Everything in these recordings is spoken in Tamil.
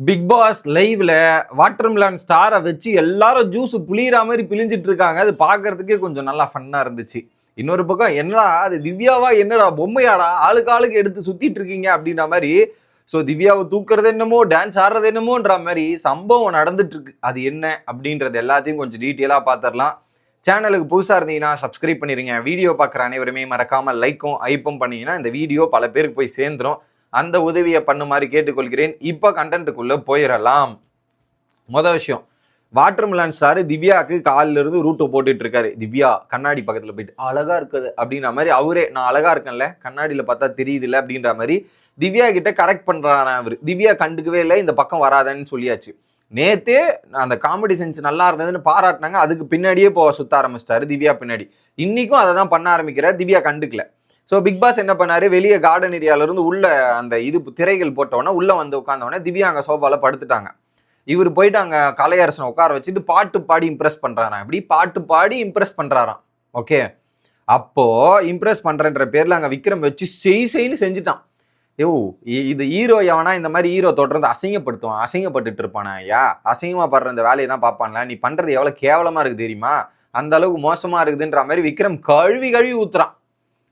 பிக் பாஸ் லைவ்ல வாட்டர்மெலன் ஸ்டாரை வச்சு எல்லாரும் ஜூஸ் புளியற மாதிரி பிழிஞ்சிட்டு இருக்காங்க. அது பார்க்கறதுக்கே கொஞ்சம் நல்லா ஃபன்னா இருந்துச்சு. இன்னொரு பக்கம் என்னடா அது திவ்யாவா, என்னடா பொம்மையாடா, ஆளுக்கு ஆளுக்கு எடுத்து சுத்திட்டு இருக்கீங்க அப்படின்ற மாதிரி. ஸோ திவ்யாவை தூக்குறது என்னமோ, டான்ஸ் ஆடுறது என்னமோன்ற மாதிரி சம்பவம் நடந்துட்டு இருக்கு. அது என்ன அப்படின்றது எல்லாத்தையும் கொஞ்சம் டீட்டெயிலாக பார்த்துடலாம். சேனலுக்கு புதுசாக இருந்தீங்கன்னா சப்ஸ்கிரைப் பண்ணிடுங்க. வீடியோ பார்க்குற அனைவருமே மறக்காம லைக்கும் ஐப்பும் பண்ணீங்கன்னா இந்த வீடியோ பல பேருக்கு போய் சேர்ந்துடும். அந்த உதவியை பண்ணுமாறு கேட்டுக்கொள்கிறேன். இப்போ கண்டென்ட்டுக்குள்ள போயிடலாம். மொதல் விஷயம், வாட்டர்மெலன் ஸ்டார் திவ்யாவுக்கு காலில் இருந்து ரூட்டை போட்டுட்டு இருக்காரு. திவ்யா கண்ணாடி பக்கத்தில் போயிட்டு அழகா இருக்குது அப்படின்ற மாதிரி அவரே, நான் அழகா இருக்கேன்ல, கண்ணாடியில் பார்த்தா தெரியுது இல்லை அப்படின்ற மாதிரி திவ்யா கிட்ட கரெக்ட் பண்றாரு அவர். திவ்யா கண்டுக்கவே இல்லை, இந்த பக்கம் வராதன்னு சொல்லியாச்சு. நேத்தே அந்த காமெடி சென்ஸ் நல்லா இருந்ததுன்னு பாராட்டினாங்க. அதுக்கு பின்னாடியே சுத்த ஆரம்பிச்சிட்டாரு திவ்யா பின்னாடி. இன்னைக்கும் அதை தான் பண்ண ஆரம்பிக்கிறார். திவ்யா கண்டுக்கல. ஸோ பிக் பாஸ் என்ன பண்ணாரு, வெளியே கார்டன் ஏரியால இருந்து உள்ள அந்த திரைகள் போட்டவொடனே உள்ள வந்து உட்காந்தவொடனே திவ்யா அங்கே சோபால படுத்துட்டாங்க. இவர் போயிட்டு அங்கே கலையரசனை உட்கார வச்சுட்டு பாட்டு பாடி இம்ப்ரெஸ் பண்றாராம். இப்படி பாட்டு பாடி இம்ப்ரெஸ் பண்றாராம். ஓகே, அப்போ இம்ப்ரெஸ் பண்றன்ற பேர்ல அங்கே விக்ரம் வச்சு செய்ன்னு செஞ்சுட்டான். இது ஹீரோ எவனா இந்த மாதிரி ஹீரோ தொடர்ந்து அசிங்கப்படுத்துவான், அசிங்கப்பட்டுட்டு இருப்பானா? ஐயா, அசிங்கமா படுற இந்த வேலையை தான் பார்ப்பான்ல. நீ பண்றது எவ்வளவு கேவலமா இருக்கு தெரியுமா, அந்த அளவுக்கு மோசமா இருக்குதுன்ற மாதிரி விக்ரம் கழுவி ஊத்துறான்.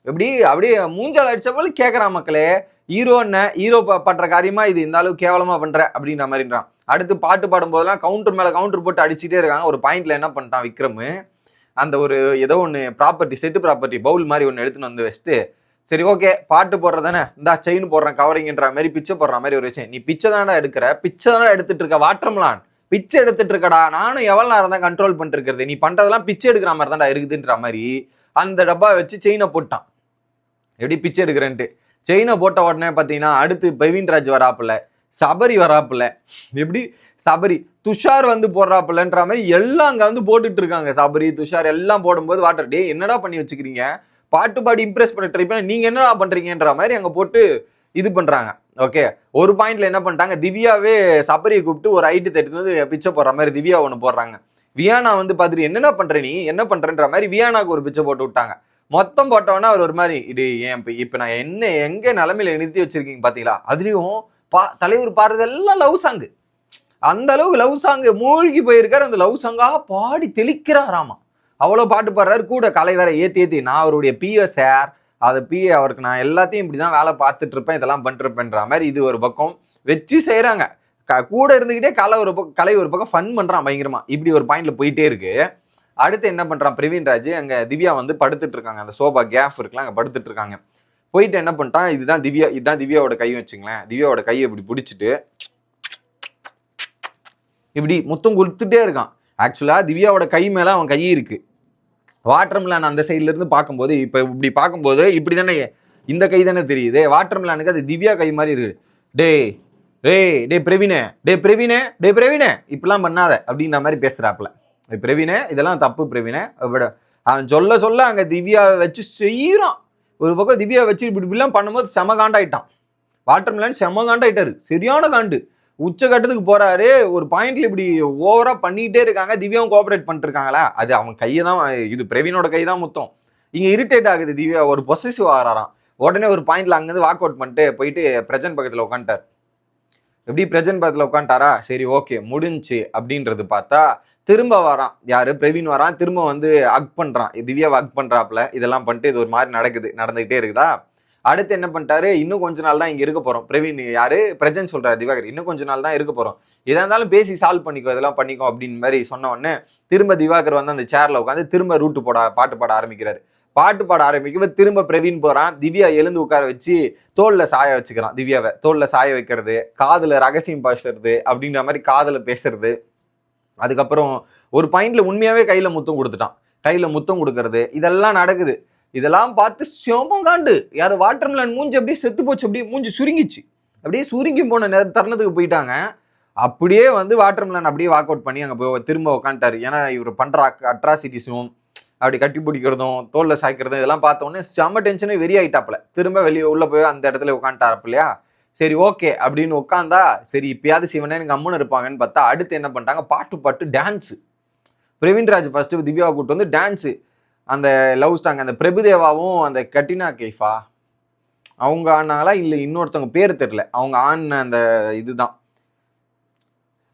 எப்படி அப்படியே மூஞ்சால் அடிச்ச போல கேட்கறான். மக்களே, ஹீரோ பண்ற காரியமா இது இந்த அளவுக்கு கேவலமா பண்ற அப்படின்ற மாதிரின்றான். அடுத்து பாட்டு பாடும் போதெல்லாம் கவுண்டர் மேல கவுண்டர் போட்டு அடிச்சுட்டே இருக்காங்க. ஒரு பாயிண்ட்ல என்ன பண்ணிட்டான் விக்ரம், அந்த ஒரு ஏதோ ஒன்று ப்ராப்பர்ட்டி, செட்டு ப்ராப்பர்ட்டி பவுல் மாதிரி ஒன்று எடுத்துன்னு வந்து வச்சுட்டு, சரி ஓகே பாட்டு போடுறதானே, இந்த செயின் போடுறேன் கவரிங்கன்ற மாதிரி பிச்சை போடுற மாதிரி ஒரு விஷயம். நீ பிச்சை தானே எடுக்கிற, பிச்சை தானே எடுத்துட்டு இருக்க, வாட்டர்மெலன் பிச்சை எடுத்துட்டு இருக்கடா, நானும் எவ்வளவு நேரம் தான் கண்ட்ரோல் பண்ணிட்டு இருக்கிறது, நீ பண்றதெல்லாம் பிச்சை எடுக்கிற மாதிரி தான்டா இருக்குதுன்ற மாதிரி அந்த டப்பா வச்சு செயினை போட்டான். எப்படி பிச்சை எடுக்கிறேன்ட்டு செயினை போட்ட உடனே பார்த்தீங்கன்னா அடுத்து பிரவீன்ராஜ் வராப்புல, சபரி வராப்புல, எப்படி சபரி துஷார் வந்து போடுறாப்புலன்ற மாதிரி எல்லாம் அங்கே வந்து போட்டுட்டு இருக்காங்க. சபரி துஷார் எல்லாம் போடும்போது வாட்டர் டே என்னடா பண்ணி வச்சுக்கிறீங்க, பாட்டு பாடி இம்ப்ரெஸ் பண்ண ட்ரை பண்ண நீங்க என்னடா பண்றீங்கன்ற மாதிரி அங்கே போட்டு இது பண்றாங்க. ஓகே, ஒரு பாயிண்ட்ல என்ன பண்ணிட்டாங்க, திவ்யாவே சபரியை கூப்பிட்டு ஒரு ஐட்டு தட்டி வந்து பிச்சை போடுற மாதிரி திவ்யா ஒன்று போடுறாங்க. வியானா வந்து பார்த்துட்டு என்னென்ன பண்ற நீ என்ன பண்றன்ற மாதிரி வியானாக்கு ஒரு பிச்சை போட்டு விட்டாங்க. மொத்தம் போட்டவொன்னா அவர் ஒரு மாதிரி, இது ஏன் இப்ப நான் என்ன எங்க நிலைமையில நிறுத்தி வச்சிருக்கீங்க பாத்தீங்களா, அதுலயும் தலைவர் பாடுறதெல்லாம் லவ் சாங்கு, அந்த அளவுக்கு லவ் சாங்கு மூழ்கி போயிருக்காரு. அந்த லவ் சாங்காக பாடி தெளிக்கிறாராமா. அவ்வளவு பாட்டு பாடுறாரு. கூட கலை வேற ஏத்தி நான் அவருடைய பிஏ சார், அதை பிஏ அவருக்கு நான் எல்லாத்தையும் இப்படிதான் வேலை பார்த்துட்டு இருப்பேன், இதெல்லாம் பண்ணிருப்பேன்ற மாதிரி இது ஒரு பக்கம் வச்சு செய்யறாங்க. கூட இருந்துகிட்டே கலை ஒரு பக்கம் ஃபன் பண்றான் பயங்கரமா. இப்படி ஒரு பாயிண்ட்ல போயிட்டே இருக்கு. அடுத்து என்ன பண்றான் பிரவீன்ராஜ், அங்க திவ்யா வந்து படுத்துட்டு இருக்காங்க, அந்த சோபா கேஃப் இருக்குல்ல, அங்க படுத்துட்டு இருக்காங்க. போயிட்டு என்ன பண்ணிட்டான், இதுதான் திவ்யாவோட கை வச்சுங்களேன், திவ்யாவோட கையை இப்படி பிடிச்சிட்டு இப்படி முத்தம் கொடுத்துட்டே இருக்கான். ஆக்சுவலா திவ்யாவோட கை மேல அவன் கை இருக்கு. வாட்டர்மெலன் அந்த சைட்ல இருந்து பார்க்கும்போது, இப்ப இப்படி பார்க்கும்போது இப்படி தானே இந்த கை தானே தெரியுது, வாட்டர்மெலனுக்கு அது திவ்யா கை மாதிரி இருக்கு. டே பிரவீனே இப்பெல்லாம் பண்ணாத அப்படின்ற மாதிரி பேசுறாப்புல. பிரவீனே இதெல்லாம் தப்பு பிரவீனே, அவன் சொல்ல அங்க திவ்யாவை வச்சு செய்யறான். ஒரு பக்கம் திவ்யா வச்சு இப்படிலாம் பண்ணும்போது செம காண்டாயிட்டான். வாட்டர்மெலன் செம காண்டாயிட்டாரு, சரியான காண்டு, உச்சகட்டத்துக்கு போறாரு. ஒரு பாயிண்ட்ல இப்படி ஓவரா பண்ணிட்டே இருக்காங்க. திவ்யாவும் கோஆபரேட் பண்ணிட்டு இருக்காங்களா, அது அவன் கையை தான், இது பிரவீனோட கை தான் முத்தம். இங்க இரிட்டேட் ஆகுது. திவ்யா ஒரு பொசசிவ் ஆகிறாராம். உடனே ஒரு பாயிண்ட்ல அங்கிருந்து வாக் அவுட் பண்ணிட்டு போயிட்டு பிரஜன் பக்கத்துல உட்காந்துட்டார். எப்படி பிரஜன் பக்கத்துல உட்காந்துட்டாரா, சரி ஓகே முடிஞ்சு அப்படின்றது பார்த்தா திரும்ப வரான். யாரு, பிரவீன் வரான். திரும்ப வந்து அக் பண்றான், திவ்யாவை அக் பண்றாப்புல. இதெல்லாம் பண்ணிட்டு இது ஒரு மாதிரி நடந்துகிட்டே இருக்குதா. அடுத்து என்ன பண்ணிட்டாரு, இன்னும் கொஞ்ச நாள் தான் இங்க இருக்க போறோம். பிரவீன் யாரு, பிரஜன் சொல்றாரு திவாகர், இன்னும் கொஞ்ச நாள் தான் இருக்க போறோம், எதா இருந்தாலும் பேசி சால்வ் பண்ணிக்கோ, இதெல்லாம் பண்ணிக்கோ அப்படின்னு மாதிரி சொன்ன உடனே திரும்ப திவாகர் வந்து அந்த சேர்ல உட்காந்து திரும்ப பாட்டு பாட ஆரம்பிக்கிறாரு. பாட்டு பாட ஆரம்பிக்கும் திரும்ப பிரவீன் போறான். திவ்யா எழுந்து உட்கார வச்சு தோல்ல சாய வச்சுக்கிறான். திவ்யாவை தோல்ல சாய வைக்கிறது, காதுல ரகசியம் பேசுறது அப்படின்ற மாதிரி காதுல பேசுறது. அதுக்கப்புறம் ஒரு பாயிண்ட்ல உண்மையாவே கையில முத்தம் கொடுத்துட்டான். கையில முத்தம் கொடுக்கறது இதெல்லாம் நடக்குது. இதெல்லாம் பார்த்து செமங்காண்டு. யாரு, வாட்டர்மெலன் மூஞ்சி அப்படியே செத்து போச்சு, அப்படியே மூஞ்சி சுருங்கிச்சு, அப்படியே சுருங்கி போன தருணத்துக்கு போயிட்டாங்க. அப்படியே வந்து வாட்டர்மெலன் அப்படியே வாக் அவுட் பண்ணி அங்கே போய் திரும்ப உட்காந்துட்டாரு. ஏன்னா இவர் பண்ற அட்ராசிட்டிஸும் அப்படி கட்டி பிடிக்கிறதும் தோல்ல சாய்க்கிறதும் இதெல்லாம் பார்த்தோன்னே செம்ம டென்ஷனே வெறி ஆயிட்டாப்புல. திரும்ப வெளியே உள்ள போய் அந்த இடத்துல உட்காந்துட்டாரப்பு இல்லையா. சரி ஓகே அப்படின்னு உட்காந்தா சரி இப்பயாவது சிவனே எனக்கு அம்மனு இருப்பாங்கன்னு பார்த்தா அடுத்து என்ன பண்ணிட்டாங்க, பாட்டு டான்ஸு. பிரவீன்ராஜ் ஃபர்ஸ்ட் திவ்யாவை கூப்பிட்டு வந்து டான்ஸு, அந்த லவ் ஸ்டாங், அந்த பிரபுதேவாவும் அந்த கட்டினா கைஃபா அவங்க ஆனாங்களா இல்லை இன்னொருத்தவங்க பேர் தெரியல, அவங்க ஆன அந்த இதுதான்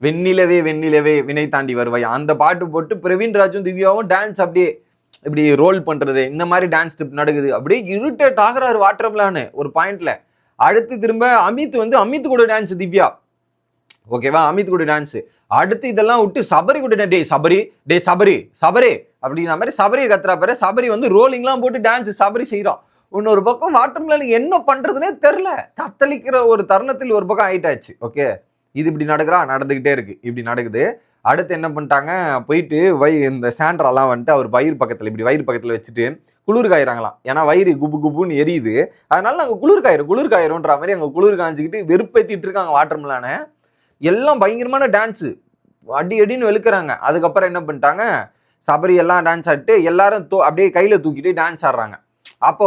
வெண்ணிலவே வெண்ணிலவே வினை தாண்டி வருவாய் அந்த பாட்டு போட்டு பிரவீன் ராஜும் திவ்யாவும் டான்ஸ் அப்படியே இப்படி ரோல் பண்றது இந்த மாதிரி டான்ஸ் ஸ்டெப் நடக்குது. அப்படியே இரிட்டேட் ஆகுறாரு வாட்டர்மெலான்னு ஒரு பாயிண்ட்ல. அடுத்து திரும்ப அமித் கூட டான்ஸ் திவ்யா, ஓகேவா, அமித் கூட டான்ஸ். அடுத்து இதெல்லாம் விட்டு சபரி கூட டே சபரி அப்படிங்கிற மாதிரி சபரியை கத்துறா பாரு. சபரி ரோலிங்லாம் போட்டு டான்ஸ் சபரி செய்யறான். இன்னொரு பக்கம் வாட்டர்மெலன் என்ன பண்றதுன்னே தெரில, தத்தளிக்கிற ஒரு தருணத்தில் ஒரு பக்கம் ஆயிட்டாச்சு. ஓகே, இது இப்படி நடந்துகிட்டே இருக்கு, இப்படி நடக்குது. அடுத்து என்ன பண்ணிட்டாங்க, போயிட்டு இந்த சாண்ட்ராலாம் அவர் வயிறு பக்கத்தில் வச்சுட்டு குளிர் காயிறாங்களாம். ஏன்னா வயிறு குபு குபுன்னு எரியுது, அதனால நாங்கள் குளிர் காயிரோன்ற மாதிரி அங்கே குளிர் காய்ச்சிக்கிட்டு வெறுப்பேற்றிட்டு இருக்காங்க வாட்டர்மெலான. எல்லாம் பயங்கரமான டான்ஸு, அடின்னு வெளுக்கிறாங்க. அதுக்கப்புறம் என்ன பண்ணிட்டாங்க, சபரி எல்லாம் டான்ஸ் ஆடிட்டு எல்லாரும் அப்படியே கையில் தூக்கிட்டு டான்ஸ் ஆடுறாங்க. அப்போ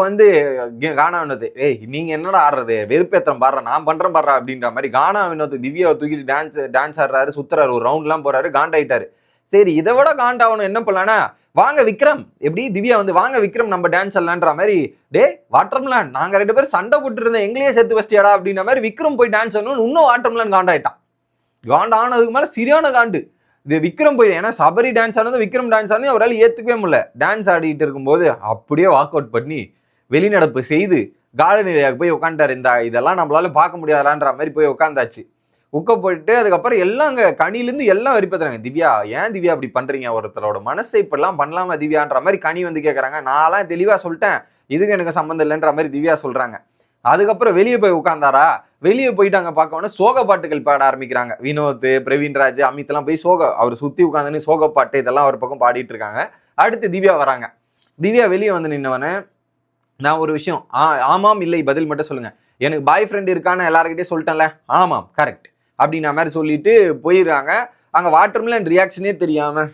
கானா வினோத், ஏய் நீங்க என்னடா ஆடுறது, வெறுப்பேத்திரம் பாடுற, நான் பண்றேன் பாடுறா அப்படின்ற மாதிரி கானா வினோத் திவ்யாவை தூக்கிட்டு டான்ஸ் ஆடுறாரு, சுத்துறாரு, ஒரு ரவுண்ட்லாம் போறாரு, காண்டாயிட்டாரு. சரி, இதை விட காண்டாகணும் என்ன பண்ணலான்னா, வாங்க விக்ரம், எப்படி திவ்யா வாங்க விக்ரம் நம்ம டான்ஸ் ஆடலான்ற மாதிரி, டே வாட்டர்மெலான் நாங்க 2 பேரும் சண்டை போட்டு இருந்தோம், எங்களையே சேர்த்து வச்சிட்டியாடா அப்படின்ற மாதிரி விக்ரம் போய் டான்ஸ் ஆடணும்னு இன்னும் வாட்டர்மெலான் காண்டாயிட்டான். காண்டானதுக்கு மேல சரியான காண்டு. இது விக்ரம் போய், ஏன்னா சபரி டான்ஸ் ஆனதும் விக்ரம் டான்ஸ் ஆனதும் அவரால் ஏற்றுக்கவே முடியல. டான்ஸ் ஆடிட்டு இருக்கும்போது அப்படியே வாக் அவுட் பண்ணி வெளிநடப்பு செய்து கார்டன் ஏரியாவுக்கு போய் உட்காந்துட்டாரு. இதெல்லாம் நம்மளால பார்க்க முடியாதான்ற மாதிரி போய் உட்காந்தாச்சு. போயிட்டு அதுக்கப்புறம் எல்லாம் அங்கே கனிலேருந்து எல்லாம் வெறிப்பத்துறாங்க. திவ்யா, ஏன் திவ்யா அப்படி பண்றீங்க, ஒருத்தரோட மனசை இப்பெல்லாம் பண்ணலாமா திவ்யான்ற மாதிரி கனி கேட்குறாங்க. நான்லாம் தெளிவாக சொல்லிட்டேன், இதுக்கு எனக்கு சம்மந்தம் இல்லைன்ற மாதிரி திவ்யா சொல்றாங்க. அதுக்கப்புறம் வெளியே போய் உட்காந்தாரா, வெளியே போயிட்டாங்க பார்க்கணும், சோக பாட்டுகள் பாட ஆரம்பிக்கிறாங்க. வினோத், பிரவீன் ராஜ், அமித் எல்லாம் போய் அவர் சுத்தி உட்காந்துன்னு சோக பாட்டு இதெல்லாம் ஒரு பக்கம் பாடிட்டு இருக்காங்க. அடுத்து திவ்யா வராங்க. திவ்யா வெளியே நின்னவன, நான் ஒரு விஷயம், ஆமாம் இல்லை பதில் மட்டும் சொல்லுங்க, எனக்கு பாய் ஃப்ரெண்ட் இருக்கான்னு எல்லாருக்கிட்டே சொல்லிட்டேன்ல, ஆமாம் கரெக்ட் அப்படின்ற மாதிரி சொல்லிட்டு போயிடுறாங்க. அங்க வாட்டர்மெலன் ரியாக்ஷனே தெரியாம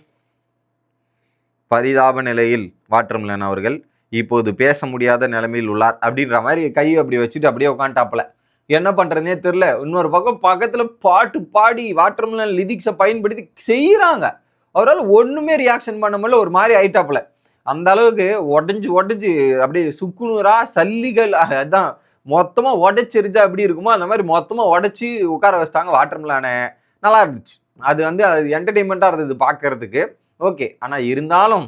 பரிதாப நிலையில் வாட்டர்மெலன் அவர்கள் இப்போது பேச முடியாத நிலைமையில் உள்ளார் அப்படின்ற மாதிரி கையை அப்படி வச்சுட்டு அப்படியே உட்காந்துட்டாப்புல. என்ன பண்றதுனே தெரியல. இன்னொரு பக்கத்துல பாட்டு பாடி வாட்டர்மெலன் லிரிக்ஸை பயன்படுத்தி செய்யறாங்க. அவரால் ஒண்ணுமே ரியாக்ஷன் பண்ண முடியல, ஒரு மாதிரி ஆயிட்டாப்புல. அந்த அளவுக்கு உடஞ்சு அப்படியே சுக்குநூறா சல்லிகள் அதான் மொத்தமா உடைச்செரிஞ்சா எப்படி இருக்குமோ அந்த மாதிரி மொத்தமா உடைச்சி உட்கார வச்சிட்டாங்க வாட்டர்மெலான. நல்லா இருந்துச்சு. அது அது என்டர்டெயின்மெண்டா இருந்தது பார்க்கறதுக்கு. ஓகே, ஆனா இருந்தாலும்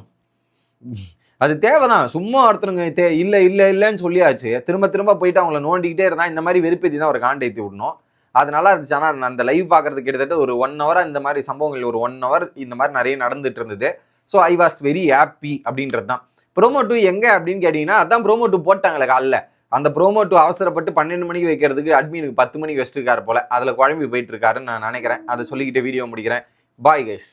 அது தேவைதான். சும்மா ஒருத்தருங்க இல்லைன்னு சொல்லியாச்சு, திரும்ப போயிட்டு அவங்கள நோண்டிக்கிட்டே இருந்தா இந்த மாதிரி வெறுப்பேற்றி தான் ஒரு காண்டேத்தி விடணும். அது நல்லா இருந்துச்சு. ஆனால் அந்த லைவ் பார்க்கறதுக்கு கிட்டத்தட்ட ஒரு 1 hour இந்த மாதிரி சம்பவங்கள், ஒரு 1 hour இந்த மாதிரி நிறைய நடந்துட்டு இருந்தது. So I was very happy அப்படின்றது தான். ப்ரோமோ 2 எங்கே அப்படின்னு கேட்டிங்கன்னா, அதான் ப்ரோமோ 2 போட்டாங்களே காலைல. அந்த ப்ரோமோ 2 அவசரப்பட்டு 12 மணிக்கு வைக்கிறதுக்கு அட்மினுக்கு 10 மணிக்கு வச்சுருக்காரு போல. அதில் குழம்பி போயிட்டு இருக்காருன்னு நான் நினைக்கிறேன். அதை சொல்லிக்கிட்டு வீடியோ முடிக்கிறேன். Bye guys.